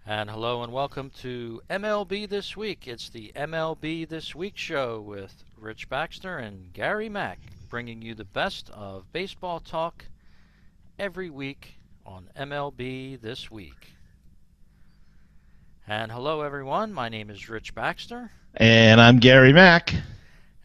And hello and welcome to MLB This Week. It's the MLB This Week Show with Rich Baxter and Gary Mack, bringing you the best of baseball talk every week on MLB This Week. And hello everyone, my name is Rich Baxter, And I'm Gary Mack.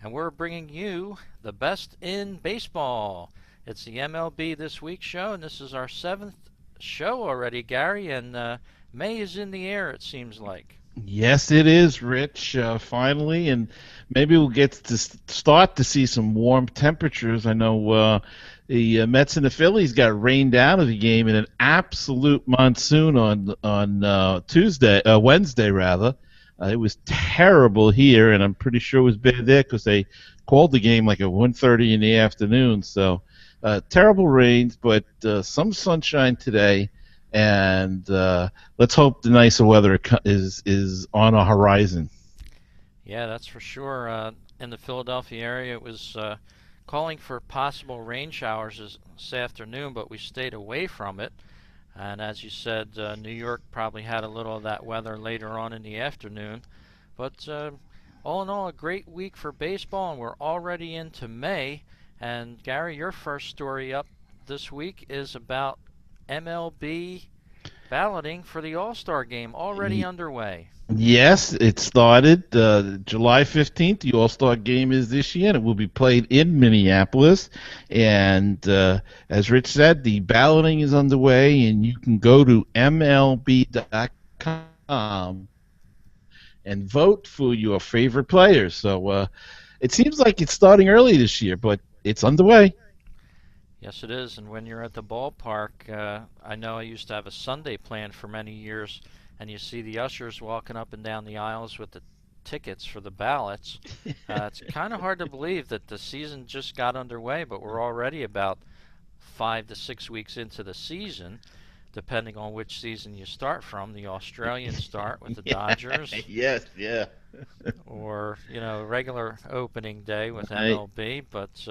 and we're bringing you the best in baseball. It's the MLB This Week Show, and this is our seventh show already, Gary, and May is in the air, it seems like. Yes, it is, Rich, finally, and maybe we'll get to start to see some warm temperatures. I know the Mets and the Phillies got rained out of the game in an absolute monsoon on Wednesday rather. It was terrible here, and I'm pretty sure it was bad there because they called the game like at 1:30 in the afternoon. So terrible rains, but some sunshine today. And let's hope the nicer weather is on a horizon. Yeah, that's for sure. In the Philadelphia area, it was calling for possible rain showers this afternoon, but we stayed away from it. And as you said, New York probably had a little of that weather later on in the afternoon. But all in all, a great week for baseball, and we're already into May. And Gary, your first story up this week is about MLB balloting for the All-Star game already underway. Yes, it started July 15th. The All-Star game is this year, and it will be played in Minneapolis. And as Rich said, the balloting is underway, and you can go to MLB.com and vote for your favorite players. So it seems like it's starting early this year, but it's underway. Yes, it is. And when you're at the ballpark, I know I used to have a Sunday plan for many years, and you see the ushers walking up and down the aisles with the tickets for the ballots. It's kind of hard to believe that the season just got underway, but we're already about 5 to 6 weeks into the season, depending on which season you start from. The Australian start with the Dodgers, Yes, yeah. or regular opening day with Right. MLB, but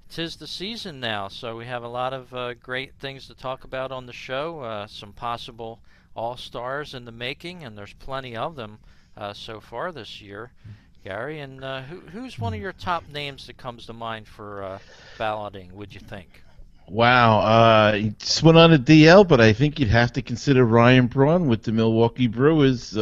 'tis the season now, so we have a lot of great things to talk about on the show. Some possible all stars in the making, and there's plenty of them so far this year, Gary. And who's one of your top names that comes to mind for balloting, would you think? Wow, he just went on a DL, but I think you'd have to consider Ryan Braun with the Milwaukee Brewers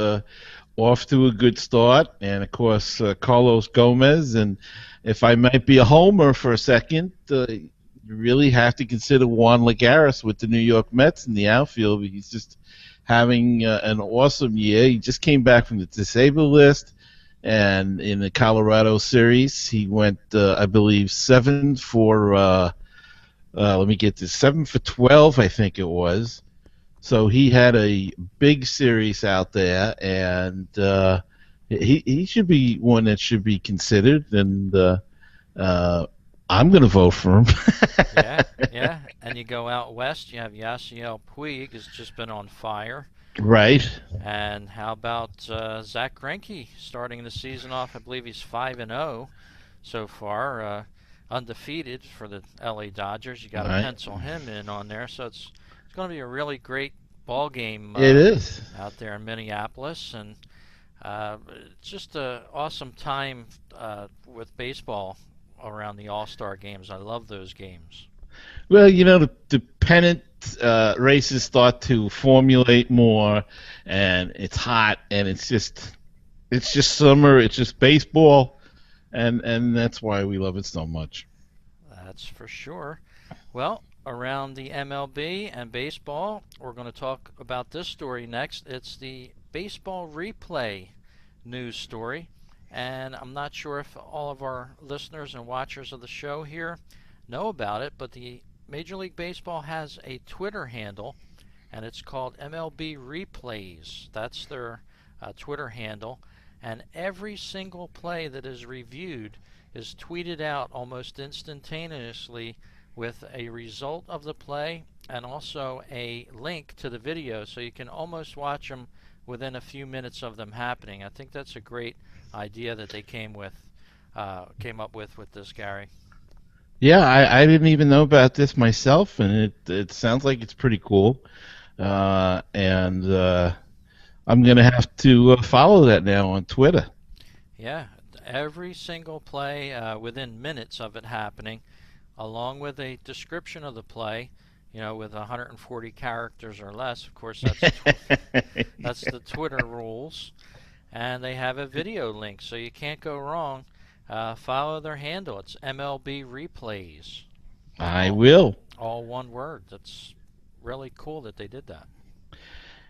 off to a good start, and of course Carlos Gomez. And if I might be a homer for a second, you really have to consider Juan Lagares with the New York Mets in the outfield. He's just having an awesome year. He just came back from the disabled list, and in the Colorado series, he went, I believe, let me get this, 7 for 12, I think it was. So he had a big series out there, and he should be one that should be considered, and I'm going to vote for him. Yeah, yeah. And you go out west, you have Yasiel Puig, has just been on fire. Right. And how about Zach Greinke starting the season off? I believe he's 5-0 so far, undefeated for the LA Dodgers. You got All to right. pencil him in on there, so it's going to be a really great ball game It is. out there in Minneapolis, and it's just an awesome time with baseball around the All-Star games. I love those games. Well, the pennant races start to formulate more, and it's hot, and it's just summer. It's just baseball, and that's why we love it so much. That's for sure. Well, around the MLB and baseball, we're going to talk about this story next. It's the baseball replay news story. And I'm not sure if all of our listeners and watchers of the show here know about it, but the Major League Baseball has a Twitter handle, and it's called MLB Replays. That's their Twitter handle. And every single play that is reviewed is tweeted out almost instantaneously with a result of the play and also a link to the video, so you can almost watch them within a few minutes of them happening. I think that's a great idea that they came up with this, Gary. Yeah, I didn't even know about this myself, and it sounds like it's pretty cool. And I'm going to have to follow that now on Twitter. Yeah, every single play within minutes of it happening, along with a description of the play, with 140 characters or less. Of course, that's the Twitter rules, and they have a video link, so you can't go wrong. Follow their handle. It's MLB Replays. I All, will. all one word. That's really cool that they did that.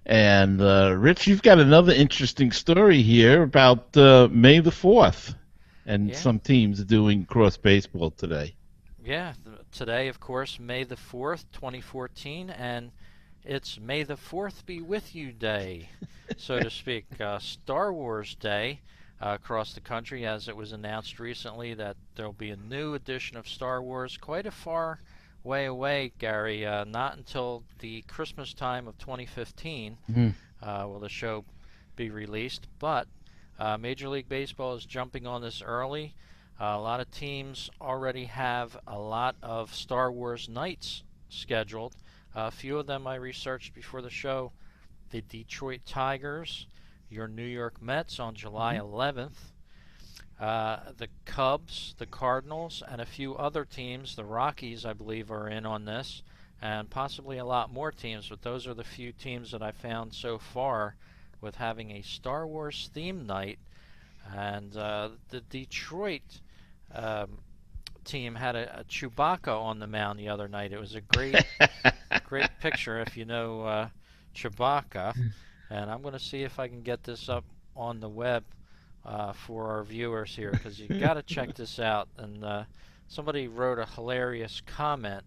And Rich, you've got another interesting story here about May the 4th, and Yeah, some teams doing cross baseball today. yeah. Today, of course, May the 4th, 2014, and it's May the 4th be with you day, so to speak. Star Wars Day across the country, as it was announced recently that there'll be a new edition of Star Wars quite a far way away, Gary. Not until the Christmas time of 2015 Mhm. will the show be released, but Major League Baseball is jumping on this early. A lot of teams already have a lot of Star Wars nights scheduled. A few of them I researched before the show. The Detroit Tigers, your New York Mets on July 11th, the Cubs, the Cardinals, and a few other teams. The Rockies, I believe, are in on this, and possibly a lot more teams, but those are the few teams that I found so far with having a Star Wars theme night. And the Detroit um, team had a Chewbacca on the mound the other night. It was a great picture if you know Chewbacca. And I'm going to see if I can get this up on the web for our viewers here, because you got to check this out. And somebody wrote a hilarious comment,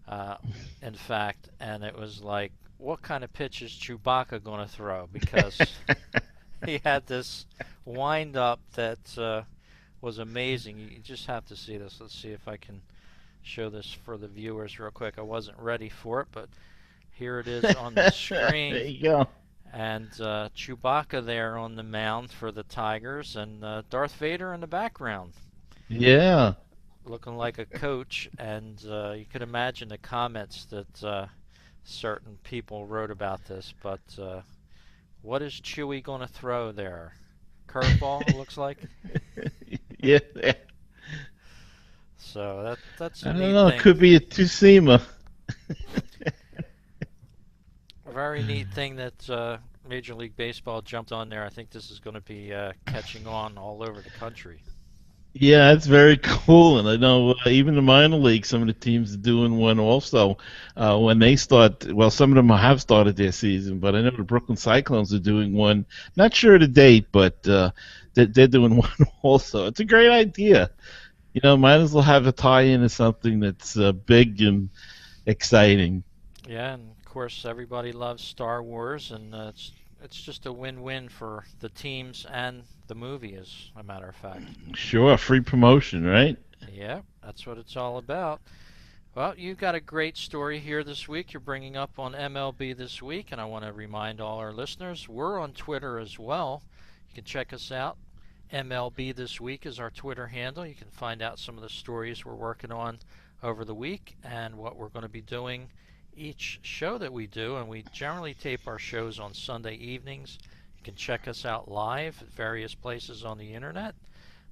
uh, in fact, and it was like, what kind of pitch is Chewbacca going to throw? Because he had this wind up that was amazing. You just have to see this. Let's see if I can show this for the viewers real quick. I wasn't ready for it, but here it is on the There screen. you go. And Chewbacca there on the mound for the Tigers, and Darth Vader in the background, Yeah. looking like a coach. And you could imagine the comments that certain people wrote about this. But what is Chewie going to throw there? Curveball, it looks like. Yeah. So that's I a don't neat know. It thing. could be a two-seamer. A very neat thing that Major League Baseball jumped on there. I think this is going to be catching on all over the country. Yeah, that's very cool, and I know even the minor league, some of the teams are doing one also. When they start, well, some of them have started their season, but I know the Brooklyn Cyclones are doing one. Not sure of the date, but they're doing one also. It's a great idea. Might as well have a tie-in to something that's big and exciting. Yeah, and of course everybody loves Star Wars, and it's just a win-win for the teams and the movie, as a matter of fact. Sure, free promotion, right? Yeah, that's what it's all about. Well, you got a great story here this week you're bringing up on MLB This Week, and I want to remind all our listeners we're on Twitter as well. You can check us out. MLB This Week is our Twitter handle. You can find out some of the stories we're working on over the week and what we're going to be doing each show that we do. And we generally tape our shows on Sunday evenings. You can check us out live at various places on the internet.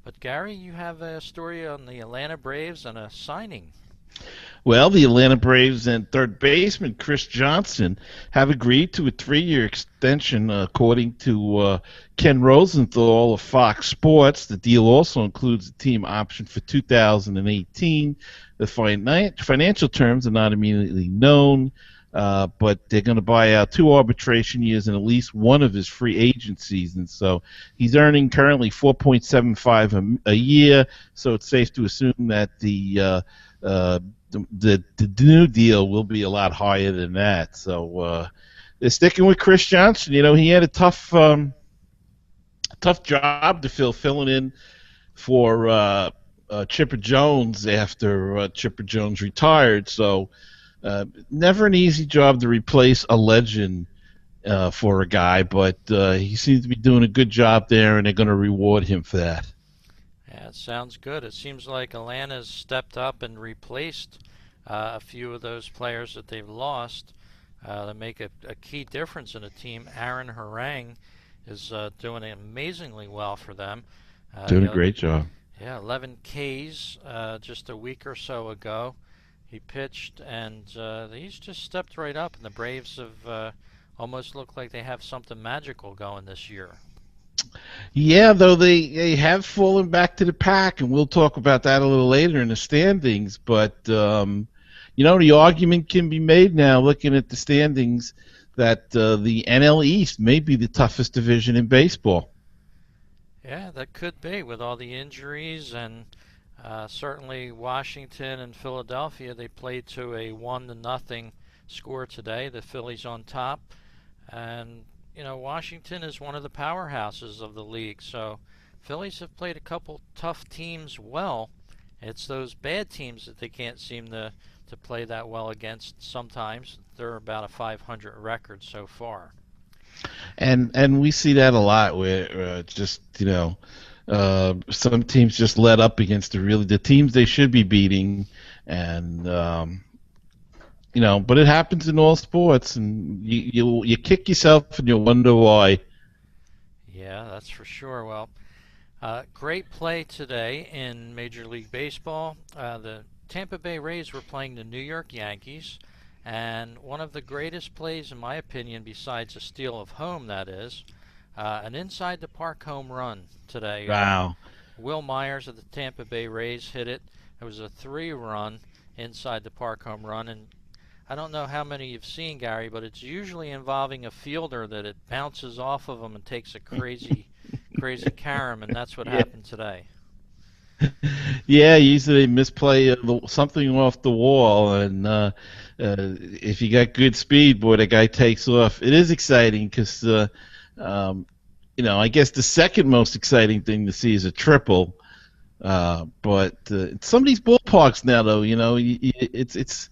But Gary, you have a story on the Atlanta Braves and a signing. Well, the Atlanta Braves and third baseman Chris Johnson have agreed to a 3-year extension, according to Ken Rosenthal of FOX Sports. The deal also includes a team option for 2018. The financial terms are not immediately known, but they're going to buy out 2 arbitration years and at least one of his free agent seasons. So he's earning currently 4.75 a year. So it's safe to assume that uh, the new deal will be a lot higher than that. So they're sticking with Chris Johnson. He had a tough job to filling in for Chipper Jones after Chipper Jones retired. So never an easy job to replace a legend for a guy, but he seems to be doing a good job there, and they're going to reward him for that. Yeah, it sounds good. It seems like Atlanta's stepped up and replaced a few of those players that they've lost. that make a key difference in a team. Aaron Harang is doing amazingly well for them. Doing a Yeah, great job. yeah, 11 Ks just a week or so ago. He pitched, and he's just stepped right up, and the Braves have almost looked like they have something magical going this year. Yeah, though they have fallen back to the pack, and we'll talk about that a little later in the standings. But the argument can be made now, looking at the standings, that the NL East may be the toughest division in baseball. Yeah, that could be with all the injuries, and certainly Washington and Philadelphia. They played to a 1-0 score today. The Phillies on top, and Washington is one of the powerhouses of the league. So Phillies have played a couple tough teams well. It's those bad teams that they can't seem to play that well against. Sometimes they're about a 500 record so far. And we see that a lot where some teams just let up against the teams they should be beating, and but it happens in all sports, and you kick yourself and you wonder why. Yeah, that's for sure. Well, great play today in Major League Baseball. The Tampa Bay Rays were playing the New York Yankees, and one of the greatest plays, in my opinion, besides a steal of home, that is, an inside the park home run today. Wow. Will Myers of the Tampa Bay Rays hit it. It was a 3-run inside the park home run, and I don't know how many you've seen, Gary, but it's usually involving a fielder that it bounces off of him and takes a crazy, crazy carom, and that's what Yeah. happened today. Yeah, usually they misplay something off the wall, and if you got good speed, boy, the guy takes off. It is exciting because, I guess the second most exciting thing to see is a triple. But some of these ballparks now, though, it's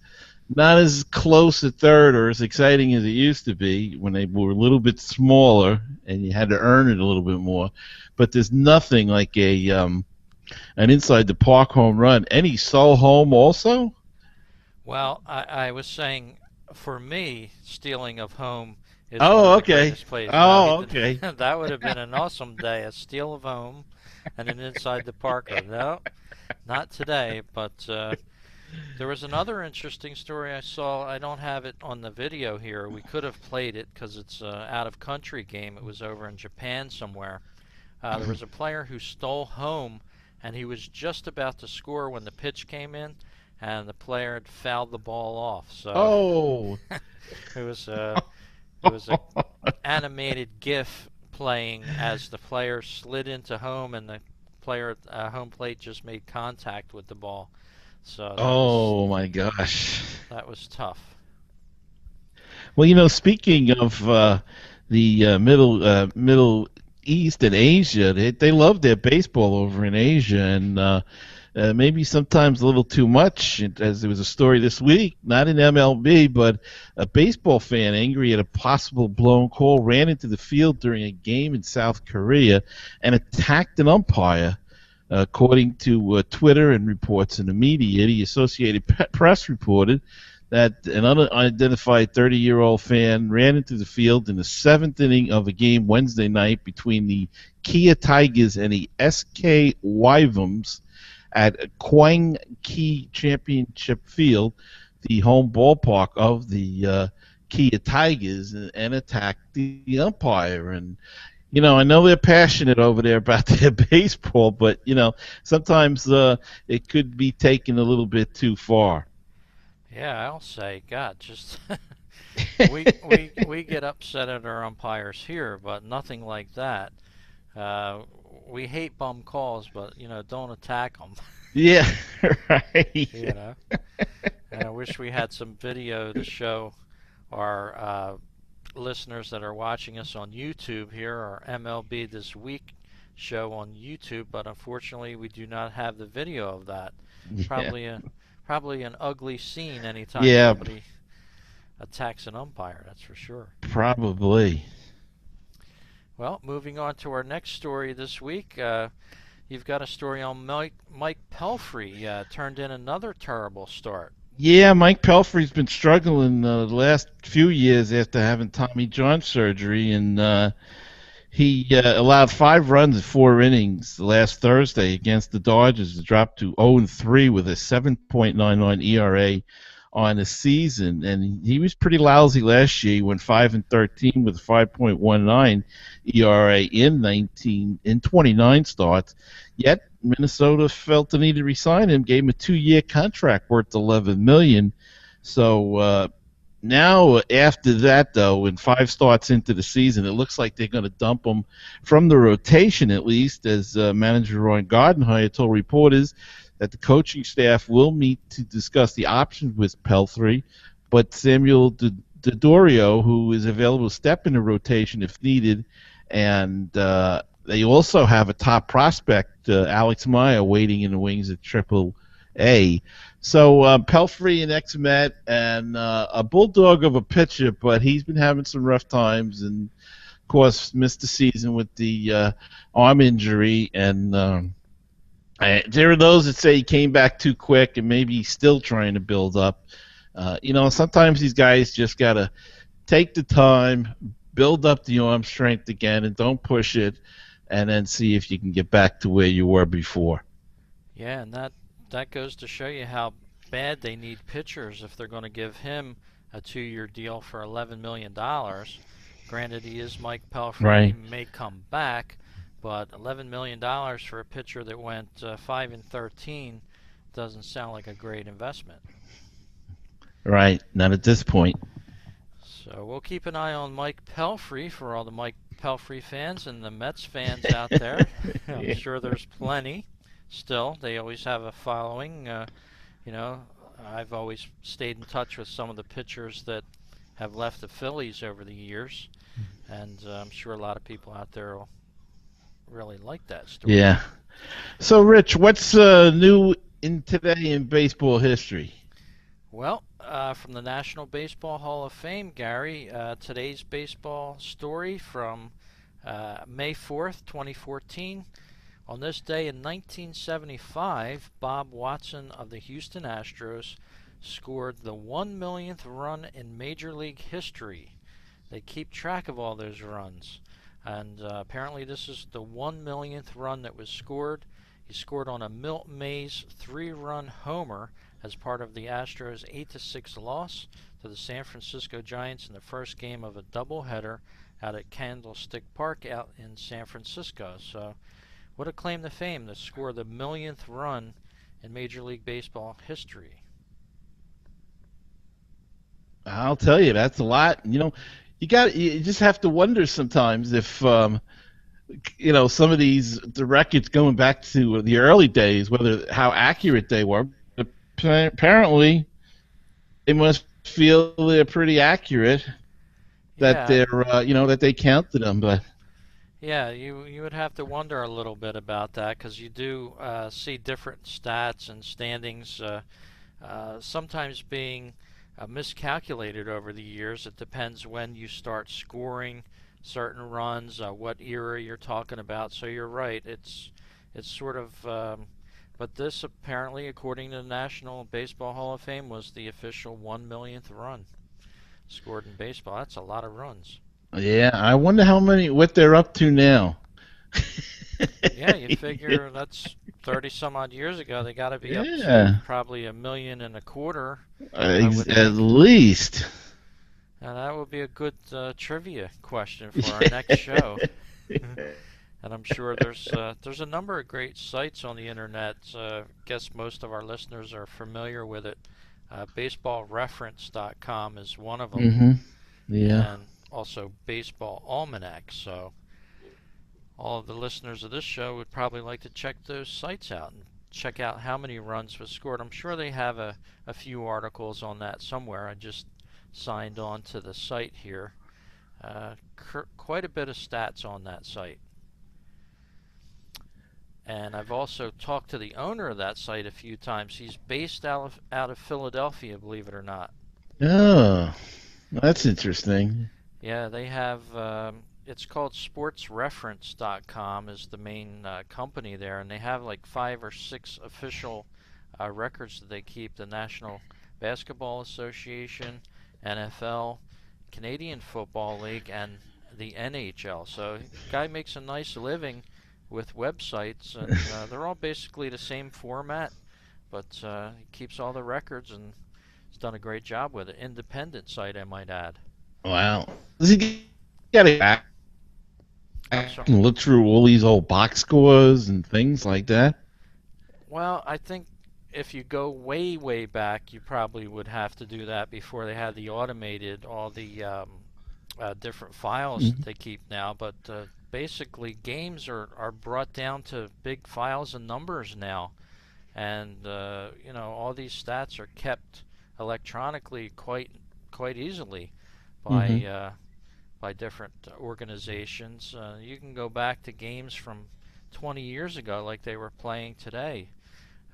not as close at third or as exciting as it used to be when they were a little bit smaller and you had to earn it a little bit more. But there's nothing like an inside the park home run. Any solo home also? Well, I was saying, for me, stealing of home is one Oh, of the okay. greatest plays. Oh, okay. That would have been an awesome day, a steal of home and an inside the Parker. No, not today, but there was another interesting story I saw. I don't have it on the video here. We could have played it because it's an out-of-country game. It was over in Japan somewhere. There was a player who stole home, and he was just about to score when the pitch came in, and the player had fouled the ball off. So Oh. it was a animated GIF playing as the player slid into home, and the player at home plate just made contact with the ball. So Oh my gosh. that was tough. Well, speaking of the Middle East and Asia, they love their baseball over in Asia, and maybe sometimes a little too much. As there was a story this week, not in MLB, but a baseball fan angry at a possible blown call ran into the field during a game in South Korea and attacked an umpire. According to Twitter and reports in the media, the Associated Press reported that an unidentified 30-year-old fan ran into the field in the seventh inning of a game Wednesday night between the Kia Tigers and the SK Wyvums at Kwang Ki Championship Field, the home ballpark of the Kia Tigers, and attacked the umpire. And I know they're passionate over there about their baseball, but sometimes it could be taken a little bit too far. Yeah, I'll say, God, just we get upset at our umpires here, but nothing like that. We hate bum calls, but don't attack them. Yeah, right. you know, and I wish we had some video to show our listeners that are watching us on YouTube here, our MLB This Week show on YouTube, but unfortunately we do not have the video of that. Yeah. Probably an ugly scene anytime Yeah, somebody attacks an umpire, that's for sure. probably. Well, moving on to our next story this week, you've got a story on Mike Pelfrey. Turned in another terrible start. Yeah, Mike Pelfrey's been struggling the last few years after having Tommy John surgery, and he allowed 5 runs in 4 innings last Thursday against the Dodgers to drop to 0-3 with a 7.99 ERA on the season. And he was pretty lousy last year. He went 5-13 with a 5.19 ERA in 29 starts. Yet Minnesota felt the need to resign him, gave him a 2-year contract worth 11 million. So now, after that, though, in 5 starts into the season, it looks like they're going to dump him from the rotation, at least, as manager Ron Gardenhire told reporters that the coaching staff will meet to discuss the options with Pelfrey, but Samuel Dodorio, who is available to step in the rotation if needed, and they also have a top prospect, Alex Maya, waiting in the wings at Triple A. So Pelfrey, an ex-Met, and a bulldog of a pitcher, but he's been having some rough times, and of course missed the season with the arm injury. And there are those that say he came back too quick, and maybe he's still trying to build up. Sometimes these guys just gotta take the time, build up the arm strength again, and don't push it, and then see if you can get back to where you were before. Yeah, and that goes to show you how bad they need pitchers if they're going to give him a 2-year deal for $11 million. Granted, he is Mike Pelfrey, and he Right. may come back, but $11 million for a pitcher that went 5-13 doesn't sound like a great investment. Right. Not at this point. So we'll keep an eye on Mike Pelfrey for all the Mike Pelfrey fans and the Mets fans out there. I'm sure there's plenty. Still, they always have a following. You know, I've always stayed in touch with some of the pitchers that have left the Phillies over the years, and I'm sure a lot of people out there will really like that story. Yeah. So, Rich, what's new in today in baseball history? Well, from the National Baseball Hall of Fame, Gary, today's baseball story from May 4th, 2014. On this day in 1975, Bob Watson of the Houston Astros scored the 1 millionth run in Major League history. They keep track of all those runs, and apparently this is the 1 millionth run that was scored. He scored on a Milt Mays 3-run homer as part of the Astros' 8-6 loss to the San Francisco Giants in the first game of a doubleheader out at Candlestick Park out in San Francisco. So what a claim to fame to score the 1 millionth run in Major League Baseball history. I'll tell you, that's a lot. You just have to wonder sometimes if some of the records going back to the early days, whether how accurate they were. Apparently, they must feel they're pretty accurate. That Yeah, that they counted them, but yeah, you would have to wonder a little bit about that because you do see different stats and standings sometimes being miscalculated over the years. It depends when you start scoring certain runs, what era you're talking about. So you're right. It's sort of, but this apparently, according to the National Baseball Hall of Fame, was the official 1 millionth run scored in baseball. That's a lot of runs. yeah, I wonder what they're up to now. Yeah, you figure that's 30 some odd years ago. They got to be up to Yeah, probably 1.25 million, I would at think. least. Now that would be a good trivia question for our next show. And I'm sure there's a number of great sites on the internet. Guess most of our listeners are familiar with it. Baseballreference.com is one of them, Mm-hmm. Yeah. and also Baseball Almanac. So all of the listeners of this show would probably like to check those sites out and check out how many runs was scored. I'm sure they have a few articles on that somewhere. I just signed on to the site here. Quite a bit of stats on that site. And I've also talked to the owner of that site a few times. He's based out of Philadelphia, believe it or not. Oh, that's interesting. Yeah, they have, it's called sportsreference.com is the main company there, and they have like 5 or 6 official records that they keep, the National Basketball Association, NFL, Canadian Football League, and the NHL. So, guy makes a nice living with websites, and they're all basically the same format, but he keeps all the records and he's done a great job with it. Independent site, I might add. Wow. Does he got to back I'm sorry. and look through all these old box scores and things like that? Well, I think if you go way, way back, you probably would have to do that before they had the automated, all the different files that Mhm. they keep now. But basically, games are brought down to big files and numbers now. And all these stats are kept electronically quite easily by Mhm. by different organizations. You can go back to games from 20 years ago, like they were playing today.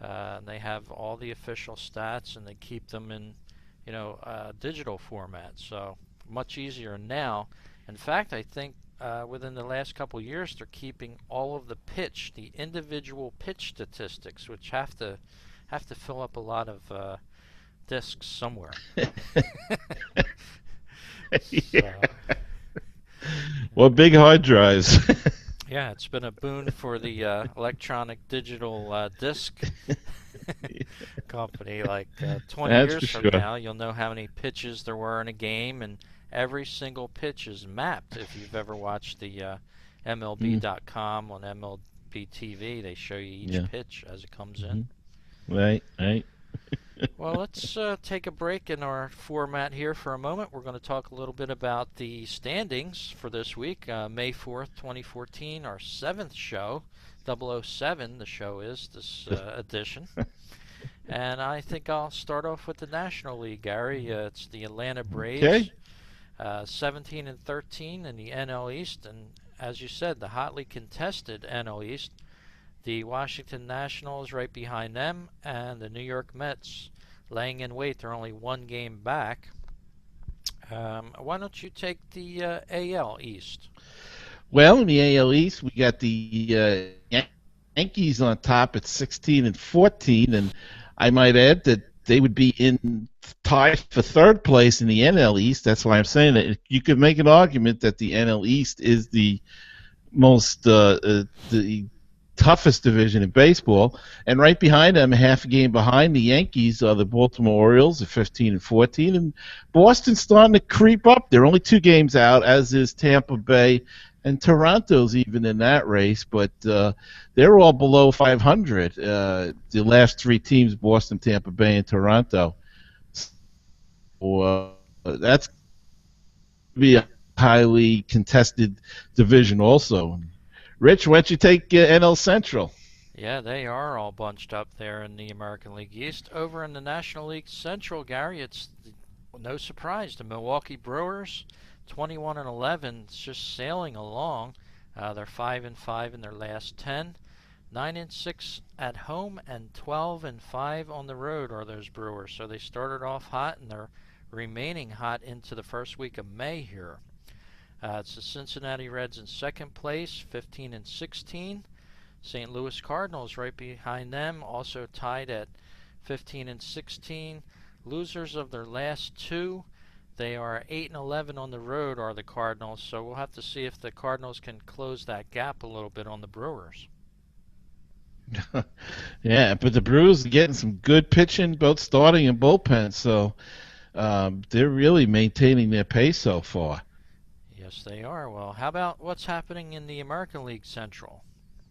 And they have all the official stats, and they keep them in, digital format. So much easier now. In fact, I think within the last couple years, they're keeping all of the individual pitch statistics, which have to fill up a lot of disks somewhere. Yeah. So Well, big hard drives. yeah, it's been a boon for the electronic digital disc company. Like 20 That's years for from sure. now, you'll know how many pitches there were in a game, and every single pitch is mapped. If you've ever watched the Mm. MLB.com on MLB TV, they show you each Yeah. pitch as it comes in. Hmm. Right. Right. Well, let's take a break in our format here for a moment. We're going to talk a little bit about the standings for this week, May 4th, 2014, our seventh show. 007, the show is this edition. And I think I'll start off with the National League, Gary. It's the Atlanta Braves, Okay. 17 and 13 in the NL East, and as you said, the hotly contested NL East. The Washington Nationals right behind them, and the New York Mets laying in wait. They're only one game back. Why don't you take the AL East? Well, in the AL East, we got the Yankees on top at 16 and 14, and I might add that they would be in tied for third place in the NL East. That's why I'm saying that you could make an argument that the NL East is the toughest division in baseball. And right behind them, half a game behind the Yankees, are the Baltimore Orioles at 15 and 14, and Boston's starting to creep up. They're only 2 games out, as is Tampa Bay, and Toronto's even in that race, but they're all below 500. The last 3 teams: Boston, Tampa Bay, and Toronto. So, that's be a highly contested division also. Rich, why don't you take NL Central? Yeah, they are all bunched up there in the American League East. Over in the National League Central, Gary, it's no surprise. The Milwaukee Brewers, 21 and 11, it's just sailing along. They're 5 and 5 in their last 10. 9 and 6 at home, and 12 and 5 on the road are those Brewers. So they started off hot, and they're remaining hot into the first week of May here. It's the Cincinnati Reds in second place, 15 and 16. St. Louis Cardinals right behind them, also tied at 15 and 16. Losers of their last two. They are 8 and 11 on the road, are the Cardinals. So we'll have to see if the Cardinals can close that gap a little bit on the Brewers. Yeah, but the Brewers are getting some good pitching, both starting and bullpen, so they're really maintaining their pace so far. Yes, they are. Well, how about what's happening in the American League Central?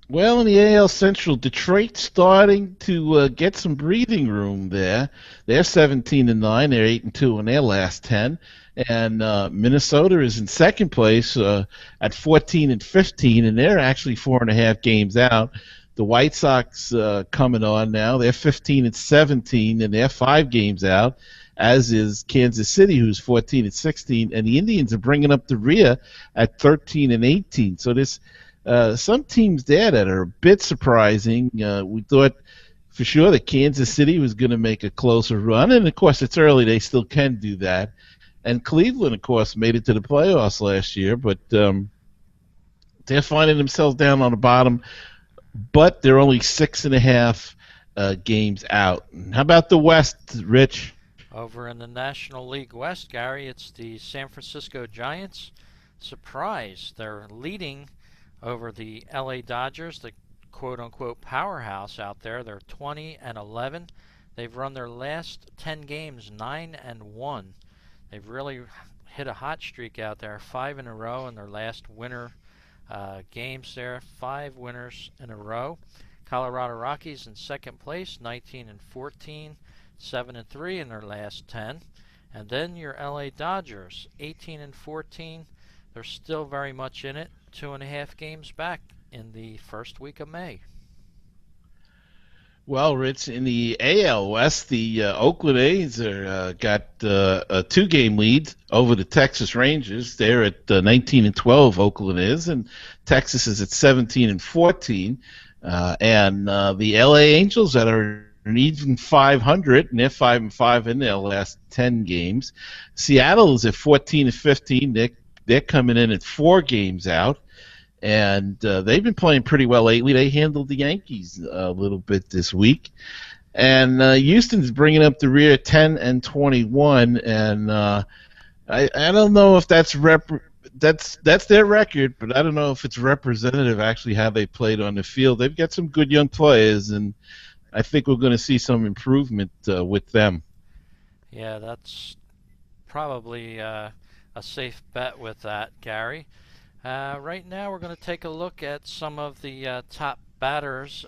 Well, in the AL Central, Detroit's starting to get some breathing room there. They're 17 and 9. They're 8 and 2 in their last 10. And Minnesota is in second place at 14 and 15, and they're actually 4.5 games out. The White Sox coming on now. They're 15 and 17, and they're 5 games out. As is Kansas City, who's 14 and 16, and the Indians are bringing up the rear at 13 and 18. So this some teams there that are a bit surprising. We thought for sure that Kansas City was going to make a closer run, and of course it's early; they still can do that. And Cleveland, of course, made it to the playoffs last year, but they're finding themselves down on the bottom. But they're only 6.5 games out. How about the West, Rich? Over in the National League West, Gary, it's the San Francisco Giants. Surprise, they're leading over the LA Dodgers, the quote-unquote powerhouse out there. They're 20-11. They've run their last 10 games 9-1. They've really hit a hot streak out there, 5 in a row in their last winter games there, 5 winners in a row. Colorado Rockies in second place, 19-14, 7-3 in their last 10. And then your LA Dodgers, 18-14. They're still very much in it, 2.5 games back in the first week of May. Well, Rich, in the AL West, the Oakland A's are got a 2-game lead over the Texas Rangers. They're at 19-12. Oakland is, and Texas is at 17-14. And the LA Angels that are an even 500, and they're 5-5 in their last 10 games. Seattle is at 14-15. They're coming in at 4 games out. And they've been playing pretty well lately. They handled the Yankees a little bit this week. And Houston's bringing up the rear 10-21. And I don't know if that's their record, but I don't know if it's representative actually how they played on the field. They've got some good young players, and I think we're going to see some improvement with them. Yeah, that's probably a safe bet with that, Gary. Right now we're going to take a look at some of the top batters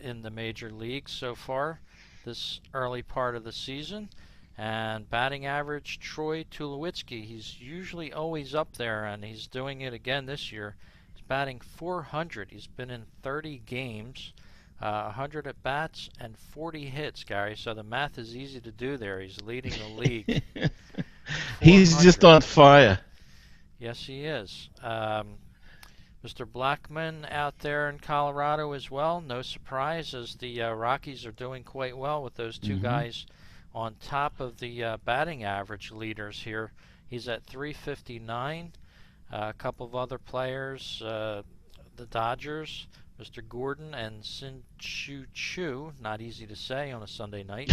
in the major leagues so far this early part of the season. And batting average, Troy Tulowitzki, he's usually always up there, and he's doing it again this year. He's batting .400. He's been in 30 games, 100 at bats, and 40 hits, Gary. So the math is easy to do there. He's leading the league. He's just on fire. Yes, he is. Mr. Blackman out there in Colorado as well. No surprise, as the Rockies are doing quite well with those two guys on top of the batting average leaders here. He's at .359. A couple of other players, the Dodgers, Mr. Gordon and Sin-Chu Chu, not easy to say on a Sunday night,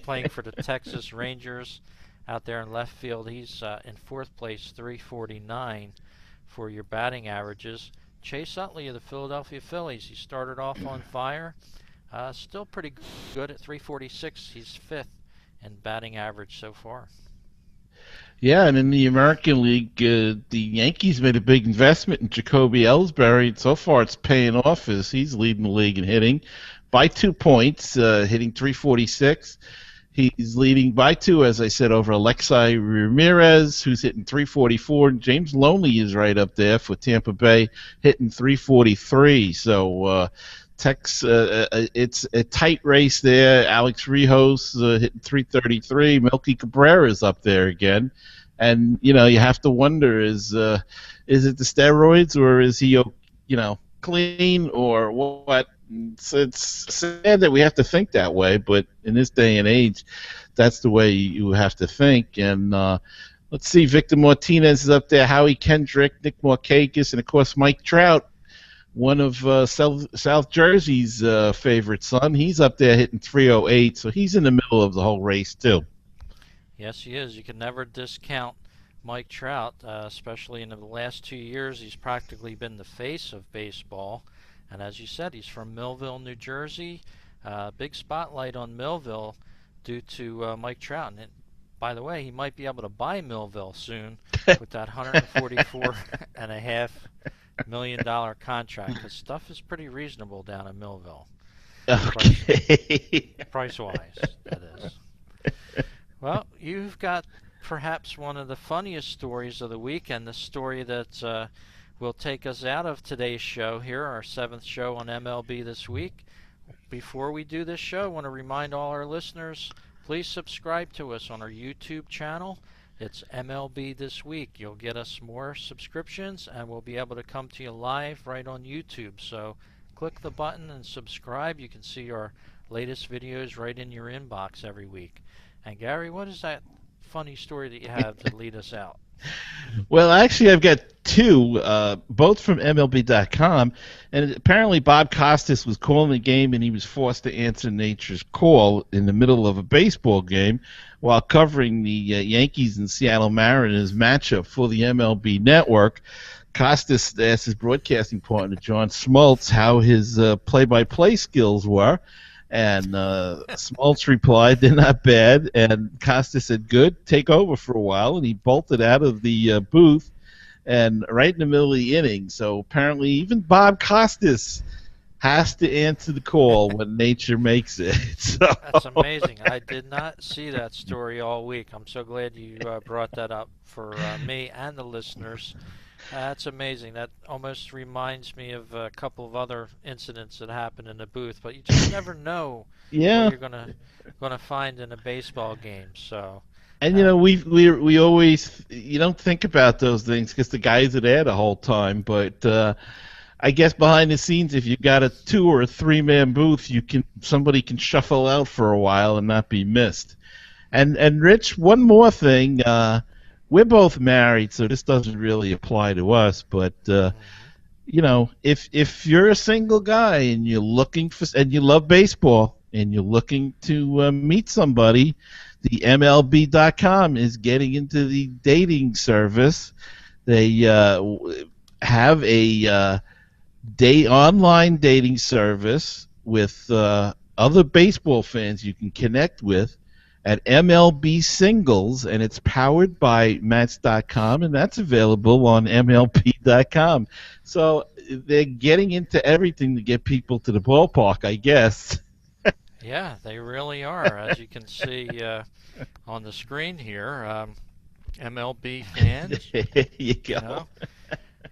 playing for the Texas Rangers. Out there in left field, he's in 4th place, .349 for your batting averages. Chase Utley of the Philadelphia Phillies, he started off on fire. Still pretty good at .346. He's 5th in batting average so far. Yeah, and in the American League, the Yankees made a big investment in Jacoby Ellsbury, and so far it's paying off as he's leading the league in hitting by 2 points, hitting .346. He's leading by 2, as I said, over Alexei Ramirez, who's hitting .344. James Loney is right up there for Tampa Bay, hitting .343. So it's a tight race there. Alex Rejos hitting .333. Melky Cabrera's up there again. And, you have to wonder, is it the steroids, or is he, clean, or what? It's sad that we have to think that way, but in this day and age, that's the way you have to think. And let's see, Victor Martinez is up there, Howie Kendrick, Nick Markakis, and of course Mike Trout, one of South Jersey's favorite son. He's up there hitting .308, so he's in the middle of the whole race too. Yes, he is. You can never discount Mike Trout, especially in the last 2 years. He's practically been the face of baseball. And as you said, he's from Millville, New Jersey. Big spotlight on Millville due to Mike Trout. And by the way, he might be able to buy Millville soon with that $144.5 million contract, because stuff is pretty reasonable down in Millville. Okay. Price-wise, that is. Well, you've got perhaps one of the funniest stories of the week, and the story that will take us out of today's show here, our 7th show on MLB This Week. Before we do this show, I want to remind all our listeners, please subscribe to us on our YouTube channel. It's MLB This Week. You'll get us more subscriptions, and we'll be able to come to you live right on YouTube. So click the button and subscribe. You can see our latest videos right in your inbox every week. And Gary, what is that funny story that you have to lead us out? Well, actually, I've got two, both from MLB.com. And apparently, Bob Costas was calling the game, and he was forced to answer Nature's call in the middle of a baseball game while covering the Yankees and Seattle Mariners matchup for the MLB Network. Costas asked his broadcasting partner, John Smoltz, how his play-by-play skills were. And Smoltz replied, "They're not bad." And Costas said, "Good, take over for a while." And he bolted out of the booth and right in the middle of the inning. So apparently even Bob Costas has to answer the call when nature makes it. So. That's amazing. I did not see that story all week. I'm so glad you brought that up for me and the listeners. That's amazing. That almost reminds me of a couple of other incidents that happened in the booth, but you just never know what Yeah. you're gonna find in a baseball game. So, And uh, we always, you don't think about those things because the guys are there the whole time. But I guess behind the scenes, if you got a 2 or a 3-man booth, somebody can shuffle out for a while and not be missed. And Rich, one more thing. We're both married, so this doesn't really apply to us. But mhm. if you're a single guy and you're looking for and you love baseball and you're looking to meet somebody, the MLB.com is getting into the dating service. They have a online dating service with other baseball fans you can connect with at MLB Singles, and it's powered by Match.com, and that's available on MLB.com. So they're getting into everything to get people to the ballpark, I guess. Yeah, they really are. As you can see on the screen here, MLB fans, There you you go. know,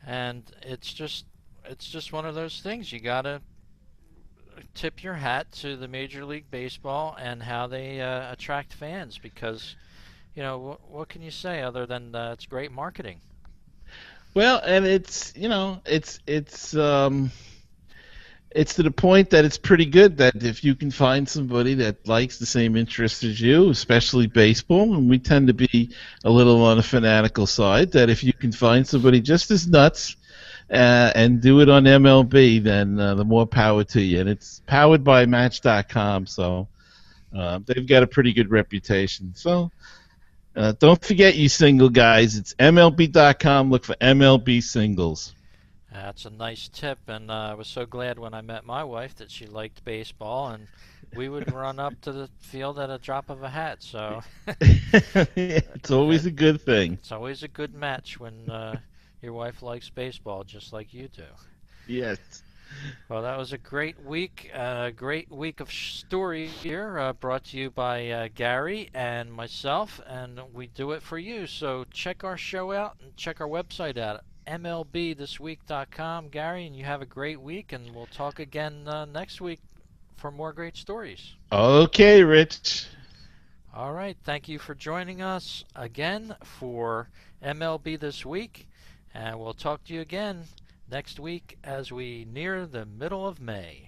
and it's just one of those things. You gotta tip your hat to the Major League Baseball and how they attract fans because what can you say other than it's great marketing? Well, and it's to the point that it's pretty good that if you can find somebody that likes the same interests as you, especially baseball, and we tend to be a little on the fanatical side, that if you can find somebody just as nuts and do it on MLB, then the more power to you. And it's powered by Match.com, so they've got a pretty good reputation. So don't forget, you single guys, it's MLB.com. Look for MLB Singles. That's a nice tip, and I was so glad when I met my wife that she liked baseball, and we would run up to the field at a drop of a hat. So It's that, always a good thing. it's always a good match when your wife likes baseball just like you do. Yes. Well, that was a great week of story here, brought to you by Gary and myself, and we do it for you. So check our show out and check our website out, MLBThisWeek.com, Gary, and you have a great week, and we'll talk again next week for more great stories. Okay, Rich. All right, thank you for joining us again for MLB This Week, and we'll talk to you again next week as we near the middle of May.